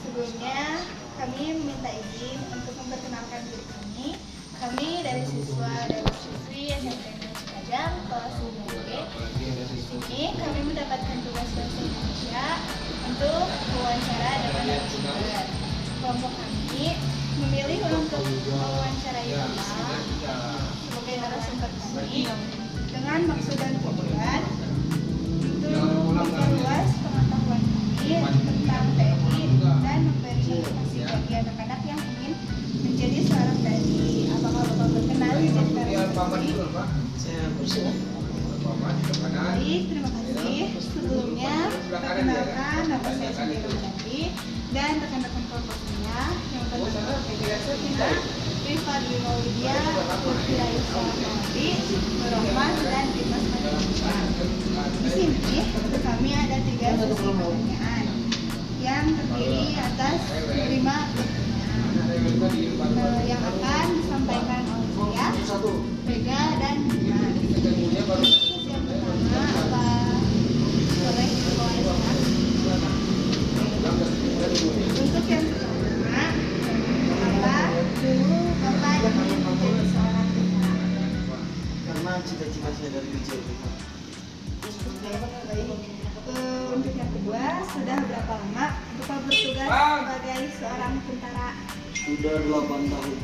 Sebelumnya kami meminta izin untuk memperkenalkan diri kami. Kami dari siswa dan siswi SMP Negeri Cikajang kelas 5B. Di sini kami mendapatkan tugas bahasa Indonesia untuk wawancara dengan narasumber. Kelompok kami memilih untuk mewawancarai Bapak sebagai narasumber kami dengan maksud dan tujuan untuk memperluas pengetahuan kami tentang TNI dan memberi motivasi bagi anak-anak yang ingin menjadi seorang TNI. Apakah Bapak berkenan menjadi narasumber ini? Baik, terima kasih. Sebelumnya, perkenalkan nama saya sendiri tadi dan rekan-rekan kelompok saya yang pertama Federa Sotina, Rifadli Maulidia, Putri Raisa Mawadi, Nurrohman, dan Dimas Madinisa. Di sini kami ada 3 sesi pertanyaan yang terdiri atas 5 pertanyaan yang akan disampaikan oleh saya, Vega, dan Dimas. Sesi yang pertama apa boleh dibawakan? Untuk yang pertama, apa dulu Bapak ingin menjadi seorang tentara? Karena cita-cita saya dari kecil. Untuk yang kedua, sudah berapa lama Bapak bertugas sebagai seorang tentara? Sudah 8 tahun.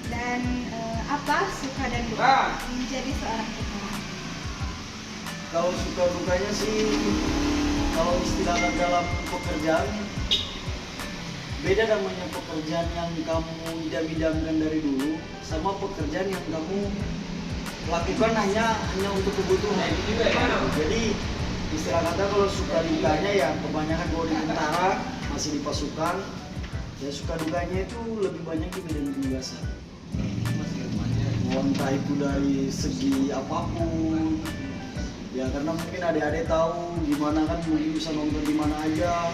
Dan apa suka dan duka menjadi seorang tentara? Kalau suka dukanya sih, kalau istilahkan dalam pekerjaan, beda namanya pekerjaan yang kamu idam-idamkan dari dulu sama pekerjaan yang kamu lakukan hanya untuk kebutuhan. Jadi istilah kata kalau suka dukanya ya kebanyakan kalau di tentara masih di pasukan, ya suka dukanya itu lebih banyak di bidang penugasan. Entah itu dari segi apapun, ya karena mungkin adik-adik tahu gimana kan, mungkin bisa nonton di mana aja,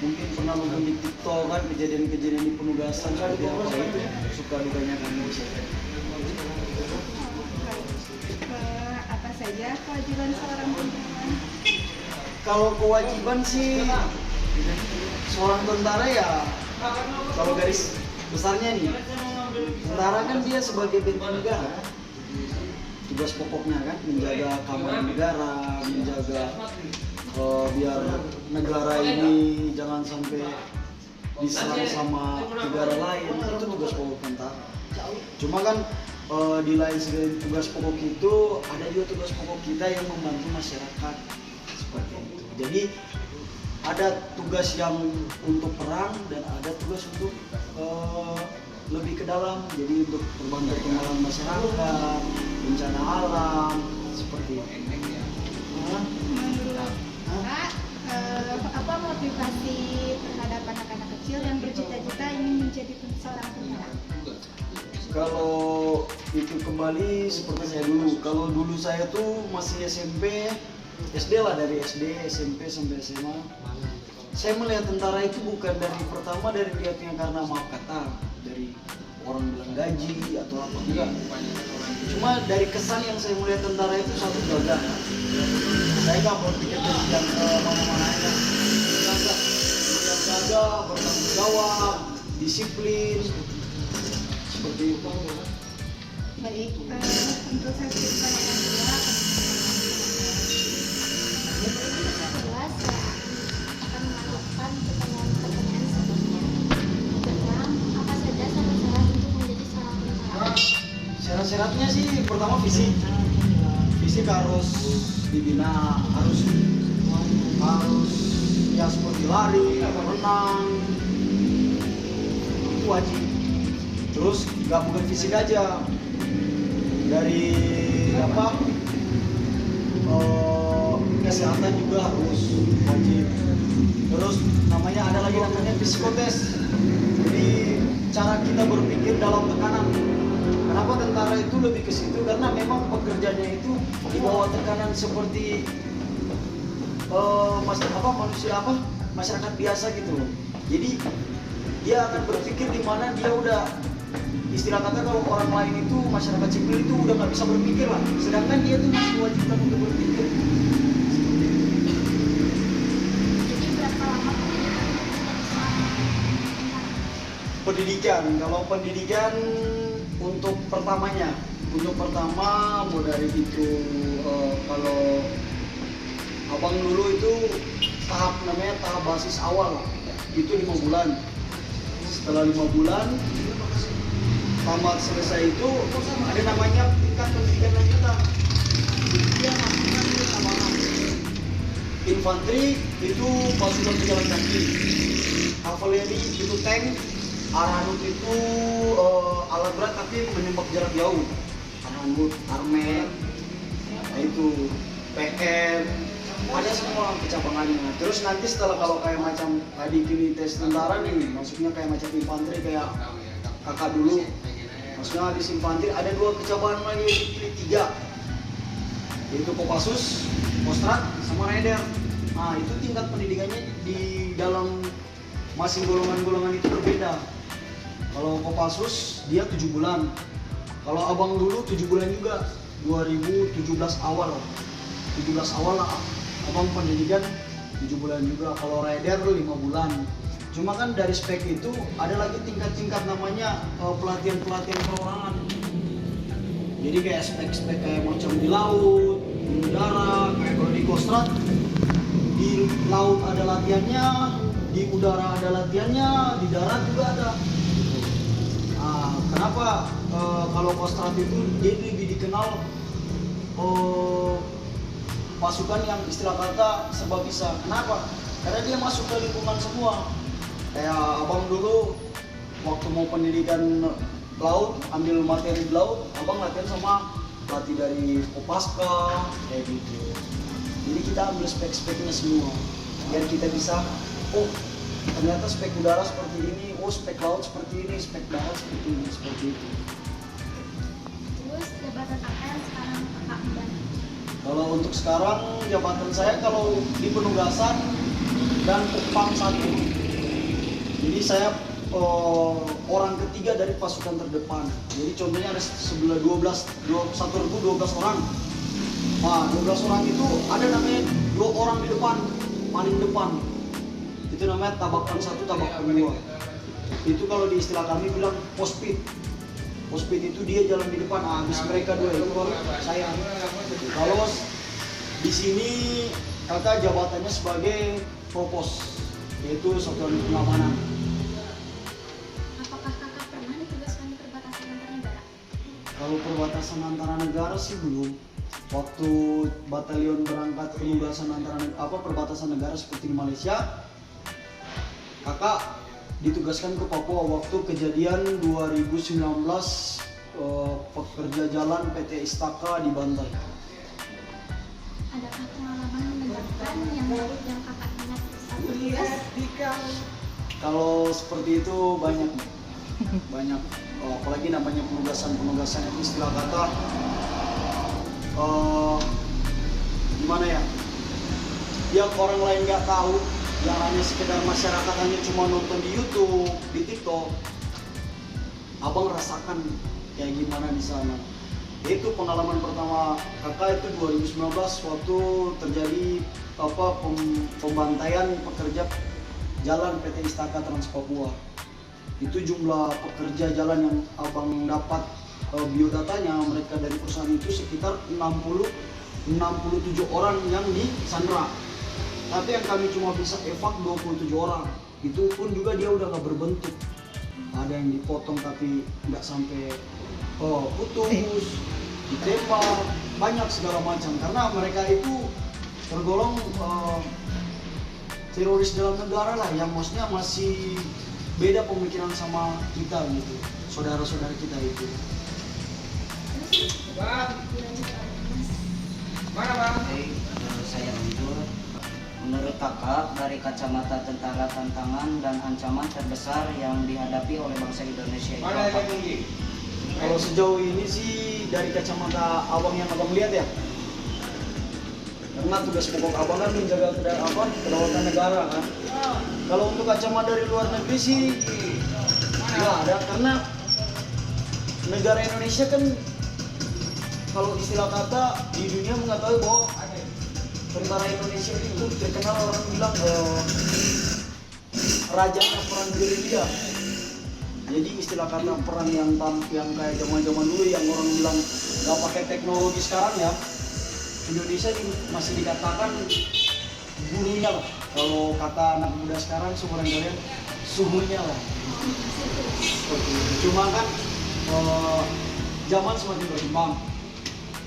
mungkin pernah nonton di TikTok kan kejadian-kejadian di penugasan seperti apa, itu suka dukanya kan bisa. Apa saja kewajiban seorang tentara? Kalau kewajiban sih seorang tentara ya, kalau garis besarnya nih, tentara kan dia sebagai benteng negara. Tugas pokoknya kan menjaga keamanan negara, menjaga biar negara ini jangan sampai diserang sama negara lain. Itu tugas pokok tentara. Cuma kan di lain segi tugas pokok itu ada juga tugas pokok kita yang membantu masyarakat seperti itu. Jadi ada tugas yang untuk perang dan ada tugas untuk lebih ke dalam, jadi untuk membantu pengelolaan masyarakat, bencana alam seperti itu. Menurut Bapak, apa motivasi terhadap anak-anak kecil yang bercita-cita ingin menjadi seorang tentara? Kalau itu kembali seperti saya dulu. Kalau dulu saya tuh masih SMP, SD lah, dari SD, SMP sampai SMA. Saya melihat tentara itu bukan dari pertama dari lihatnya karena maaf kata dari orang bilang gaji atau apa, enggak. Cuma dari kesan yang saya melihat tentara itu satu gagah. Saya nggak mau pikir yang mana-mana aja. Yang gagah, bertanggung jawab, disiplin, seperti itu. Baik, untuk sesi pertanyaan sih pertama fisik harus dibina, harus ya seperti lari, renang, itu wajib. Terus nggak bukan fisik aja, dari apa kesehatan juga harus wajib. Terus ada lagi namanya psikotes. Jadi cara kita berpikir dalam tekanan. Kenapa tentara itu lebih ke situ? Karena memang pekerjaannya itu di bawah tekanan seperti masyarakat biasa gitu loh. Jadi dia akan berpikir di mana dia udah, istilah kata kalau orang lain itu masyarakat sipil itu udah nggak bisa berpikir lah, sedangkan dia tuh masih diwajibkan untuk berpikir. Jadi berapa lama Pendidikan, kalau pendidikan untuk pertama mau dari itu kalau abang dulu itu namanya tahap basis awal itu 5 bulan. Setelah 5 bulan tamat selesai itu ada namanya tingkat pendidikan lanjutan. Dia masukkan sama infanteri itu pasukan pejalan kaki, kavaleri itu tank, Aranut itu alat berat tapi menembak jarak jauh, Aranut, Armet, itu PM, ada semua kecabangannya. Terus nanti setelah kalau kayak macam tadi gini tes tentara nih, maksudnya kayak macam infanteri kayak kakak dulu, maksudnya habis infanteri ada 2 kecabangan lagi, dipilih 3, yaitu Kopassus, Kostrat, sama Raider. Nah itu tingkat pendidikannya di dalam masing golongan-golongan itu berbeda. Kalau Kopassus dia 7 bulan, kalau abang dulu 7 bulan juga, 2017 awal lah abang pendidikan 7 bulan juga. Kalau Raider 5 bulan. Cuma kan dari spek itu ada lagi tingkat-tingkat namanya pelatihan perorangan. Jadi kayak spek-spek kayak macam di laut, di udara, kayak kalau di Kostrat di laut ada latihannya, di udara ada latihannya, di darat juga ada. Nah, kenapa kalau Kostrat itu dia lebih dikenal pasukan yang istilah kata serba bisa. Kenapa? Karena dia masuk ke lingkungan semua. Kayak abang dulu waktu mau pendidikan laut, ambil materi di laut, abang latihan sama pelatih dari Kopaska kayak gitu. Jadi kita ambil spek-speknya semua biar kita bisa, oh ternyata spek udara seperti ini, oh spek laut seperti ini, spek darat seperti ini, seperti itu. Terus jabatan apa yang sekarang kakak pegang? Kalau untuk sekarang jabatan saya kalau di penugasan dan Pupang 1. Jadi saya orang ketiga dari pasukan terdepan. Jadi contohnya ada sebelah 12 orang. Nah, 12 orang itu ada namanya 2 orang di depan, paling depan. Itu namanya tabakan 1, tabakan 2. Itu kalau di istilah kami bilang pospit. Pospit itu dia jalan di depan, habis mereka 2 itu baru saya. Kalau di sini kakak jabatannya sebagai propos, yaitu satuan pengamanan. Apakah kakak pernah ditugaskan di perbatasan antar negara? Kalau perbatasan antara negara sih belum. Waktu batalion berangkat penugasan perbatasan negara seperti di Malaysia, kakak ditugaskan ke Papua waktu kejadian 2019 pekerja jalan PT Istaka di Bantai. Adakah pengalaman menegangkan yang kakak ingat saat bertugas? Kalau seperti itu banyak, apalagi namanya penugasan itu istilah kata gimana ya? Yang orang lain nggak tahu, yang hanya sekedar masyarakat hanya cuma nonton di YouTube, di TikTok, abang rasakan kayak gimana di sana. Itu pengalaman pertama kakak itu 2019 waktu terjadi pembantaian pekerja jalan PT Istaka Trans Papua. Itu jumlah pekerja jalan yang abang dapat biodatanya mereka dari perusahaan itu sekitar 67 orang yang disandra. Tapi yang kami cuma bisa evak 27 orang. Itu pun juga dia udah gak berbentuk. Ada yang dipotong tapi nggak sampai putus. serba banyak segala macam karena mereka itu tergolong teroris dalam negara lah yang maksudnya masih beda pemikiran sama kita gitu, saudara-saudara kita itu. Oke, saya lanjut. Menurut kakak, dari kacamata tentara, tantangan dan ancaman terbesar yang dihadapi oleh bangsa Indonesia itu apa? Kalau sejauh ini sih dari kacamata abang yang abang lihat ya, karena tugas pokok abang kan menjaga kedaulatan negara kan. Kalau untuk kacamata dari luar negeri sih nggak ada, karena negara Indonesia kan kalau istilah kata di dunia mengetahui bahwa tentara Indonesia itu terkenal orang bilang raja perang gerilya. Jadi istilah kata perang yang kayak zaman-zaman dulu yang orang bilang nggak pakai teknologi sekarang ya, Indonesia masih dikatakan gurunya lah. Kalau kata anak muda sekarang seumuran kalian suhunya lah. Cuma kan zaman semakin berkembang,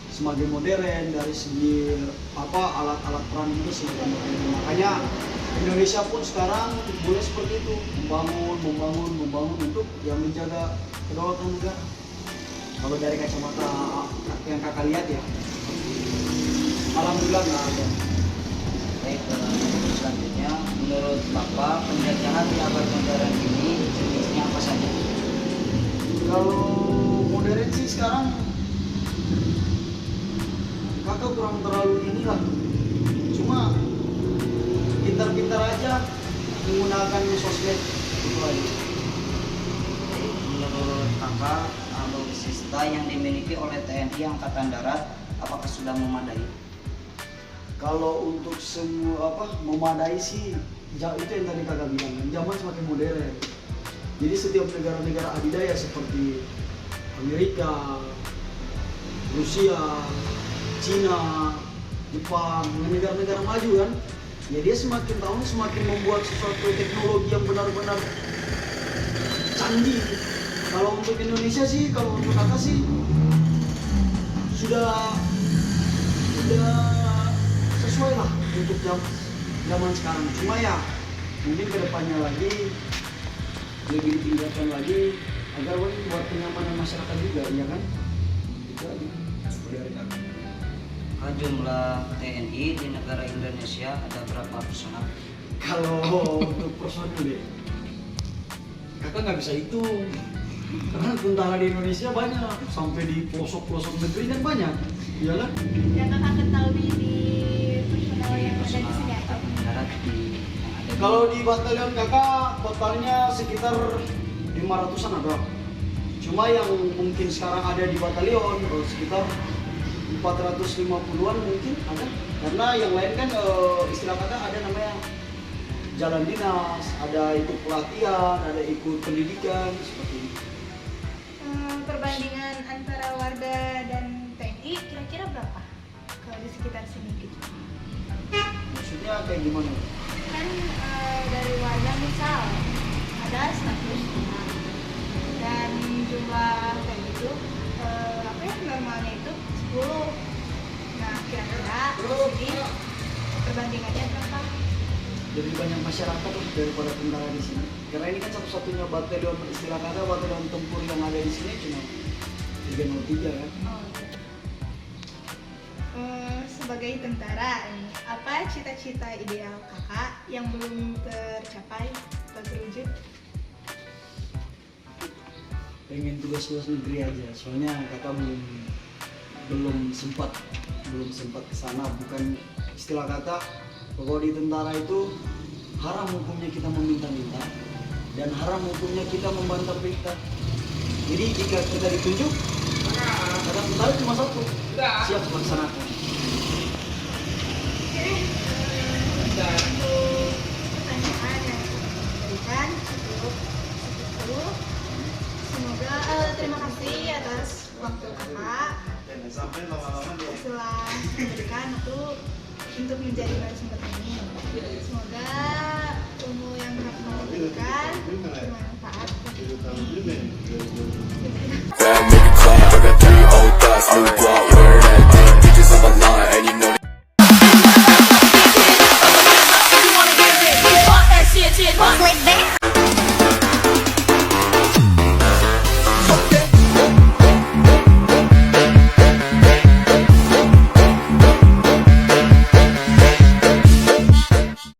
semakin modern dari segi alat-alat perang itu semakin modern. Makanya Indonesia pun sekarang boleh seperti itu, membangun untuk yang menjaga kedaulatan negara. Kalau dari kacamata yang kakak lihat ya, alhamdulillah nggak ada. Baik, selanjutnya menurut Bapak penjajahan di abad modern ini jenisnya apa saja? Kalau modern sih sekarang kakak kurang terlalu inilah, cuma pintar-pintar aja menggunakan sosmed itu aja. Menurut kakak, alutsista yang dimiliki oleh TNI Angkatan Darat apakah sudah memadai? Kalau untuk semua memadai sih, itu yang tadi kakak bilang, zaman semakin modern. Jadi setiap negara-negara adidaya seperti Amerika, Rusia, Cina, Jepang, negara-negara maju kan, ya dia semakin tahun semakin membuat sesuatu teknologi yang benar-benar canggih. Kalau untuk Indonesia sih, kalau untuk kakak sih sudah sesuai lah untuk zaman sekarang. Cuma ya mungkin kedepannya lagi lebih ditingkatkan lagi agar buat kenyamanan masyarakat juga, ya kan? Itu aja. Jumlah TNI di negara Indonesia ada berapa personal? Kalau untuk personil deh, kakak nggak bisa hitung. Karena tentara di Indonesia banyak, sampai di pelosok-pelosok negeri kan banyak, ya kan? Yang kakak ketahui di personal yang ada di sini atau? Darat yang ada Kalau di batalion kakak totalnya sekitar 500-an ada. Cuma yang mungkin sekarang ada di batalion sekitar 450-an mungkin ada. Karena yang lain kan istilah kata ada namanya jalan dinas, ada ikut pelatihan, ada ikut pendidikan seperti ini. Perbandingan antara warga dan TNI kira-kira berapa kalau di sekitar sini gitu? Maksudnya kayak gimana? Kan dari warga misal ada 100 dan jumlah kayak gitu normalnya itu 10. Nah kira-kira di sini perbandingannya berapa? Lebih banyak masyarakat daripada tentara di sini. Karena ini kan satu-satunya batalion, istilah kata batalion tempur yang ada di sini cuma 303 kan. Oh, sebagai tentara ini, apa cita-cita ideal kakak yang belum tercapai atau terwujud? Pengen tugas luar negeri aja, soalnya kakak belum sempat ke sana. Bukan istilah kata bahwa di tentara itu haram hukumnya kita meminta-minta dan haram hukumnya kita membantah perintah. Jadi jika kita ditunjuk, kata tentara cuma satu, siap melaksanakan. Untuk pertanyaan yang diberikan cukup segitu. Semoga terima kasih atas waktu kakak setelah memberikan waktu untuk menjadi narasumber ini. Semoga ilmu yang kakak berikan